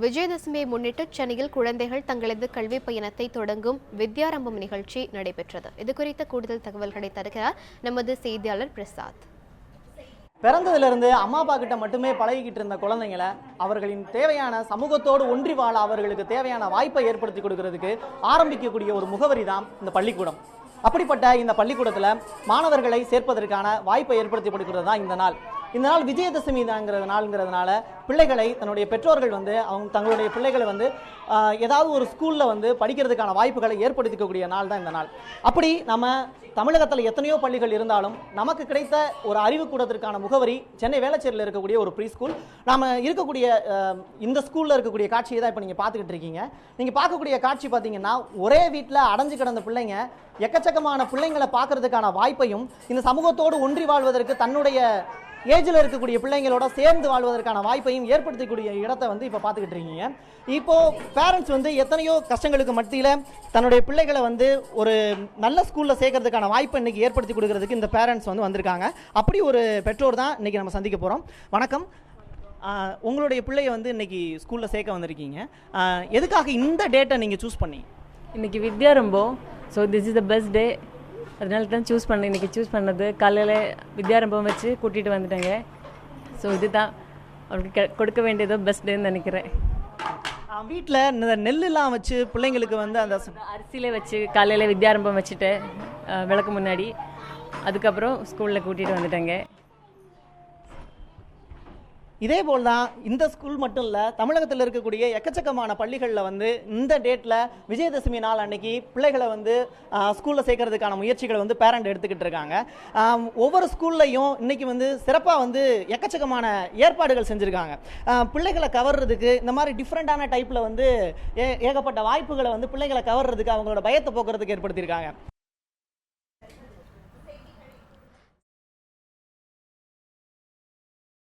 விஜயதசமியை முன்னிட்டு சென்னையில் குழந்தைகள் தங்களது கல்வி பயணத்தை தொடங்கும் வித்யாரம்பம் நிகழ்ச்சி நடைபெற்றது. இதுகுறித்த கூடுதல் தகவல்களை தருகிறார் நமது செய்தியாளர் பிரசாத். பிறந்ததிலிருந்து அம்மா அப்பா கிட்ட மட்டுமே பழகிக்கிட்டு இருந்த குழந்தைங்களை அவர்களின் தேவையான சமூகத்தோடு ஒன்றி வாழ அவர்களுக்கு தேவையான வாய்ப்பை ஏற்படுத்தி கொடுக்கறதுக்கு ஆரம்பிக்கக்கூடிய ஒரு முகவரி தான் இந்த பள்ளிக்கூடம். அப்படிப்பட்ட இந்த பள்ளிக்கூடத்தில் மாணவர்களை சேர்ப்பதற்கான வாய்ப்பை ஏற்படுத்தி கொடுக்கிறது தான் இந்த நாள். இந்த நாள் விஜயதசமி நாள்ங்கிறதுனால பிள்ளைகளை தன்னுடைய பெற்றோர்கள் அவங்க தங்களுடைய பிள்ளைகளை ஏதாவது ஒரு ஸ்கூலில் படிக்கிறதுக்கான வாய்ப்புகளை ஏற்படுத்திக்கக்கூடிய நாள் தான் இந்த நாள். அப்படி நம்ம தமிழகத்தில் எத்தனையோ பள்ளிகள் இருந்தாலும் நமக்கு கிடைத்த ஒரு அறிவுக்கூடத்திற்கான முகவரி சென்னை வேளச்சேரியில் இருக்கக்கூடிய ஒரு ப்ரீ ஸ்கூல். நாம் இருக்கக்கூடிய இந்த ஸ்கூலில் இருக்கக்கூடிய காட்சியை தான் இப்போ நீங்கள் பார்த்துக்கிட்டு இருக்கீங்க. நீங்கள் பார்க்கக்கூடிய காட்சி பார்த்தீங்கன்னா ஒரே வீட்டில் அடைஞ்சு கிடந்த பிள்ளைங்க எக்கச்சக்கமான பிள்ளைங்களை பார்க்கறதுக்கான வாய்ப்பையும் இந்த சமூகத்தோடு ஒன்றி வாழ்வதற்கு தன்னுடைய ஏஜில் இருக்கக்கூடிய பிள்ளைங்களோட சேர்ந்து வாழ்வதற்கான வாய்ப்பையும் ஏற்படுத்தக்கூடிய இடத்தை இப்போ பார்த்துக்கிட்டு இருக்கீங்க. இப்போ பேரண்ட்ஸ் எத்தனையோ கஷ்டங்களுக்கு மத்தியில் தன்னுடைய பிள்ளைகளை ஒரு நல்ல ஸ்கூலில் சேர்க்கறதுக்கான வாய்ப்பை இன்னைக்கு ஏற்படுத்தி கொடுக்கறதுக்கு இந்த பேரண்ட்ஸ் வந்திருக்காங்க. அப்படி ஒரு பெற்றோர் தான் இன்னைக்கு நம்ம சந்திக்க போகிறோம். வணக்கம். உங்களுடைய பிள்ளையை இன்னைக்கு ஸ்கூலில் சேர்க்க வந்திருக்கீங்க. எதுக்காக இந்த டேட்டை நீங்கள் சூஸ் பண்ணி? இன்னைக்கு Vidyarambham. So this is the best day. அதனால தான் இன்றைக்கி சூஸ் பண்ணது. காலையில் வித்யாரம்பம் வச்சு கூட்டிகிட்டு வந்துட்டேங்க. ஸோ இதுதான் அவருக்கு கொடுக்க வேண்டியதோ பெஸ்ட் டேன்னு நினைக்கிறேன். வீட்டில் இந்த நெல்லெல்லாம் வச்சு பிள்ளைங்களுக்கு அந்த அரிசியிலே வச்சு காலையில் வித்யாரம்பம் வச்சுட்டு விளக்கு முன்னாடி அதுக்கப்புறம் ஸ்கூலில் கூட்டிகிட்டு வந்துட்டேங்க. இதே போல் தான் இந்த ஸ்கூல் மட்டும் இல்லை, தமிழகத்தில் இருக்கக்கூடிய எக்கச்சக்கமான பள்ளிகளில் இந்த டேட்டில் விஜயதசமி நாள் அன்னைக்கு பிள்ளைகளை ஸ்கூலில் சேர்க்கறதுக்கான முயற்சிகளை பேரண்ட் எடுத்துக்கிட்டு இருக்காங்க. ஒவ்வொரு ஸ்கூல்லையும் இன்னைக்கு சிறப்பாக எக்கச்சக்கமான ஏற்பாடுகள் செஞ்சுருக்காங்க. பிள்ளைகளை கவர்றதுக்கு இந்த மாதிரி டிஃப்ரெண்டான டைப்பில் ஏகப்பட்ட வாய்ப்புகளை பிள்ளைகளை கவர்றதுக்கு அவங்களோட பயத்தை போக்குறதுக்கு ஏற்படுத்தியிருக்காங்க.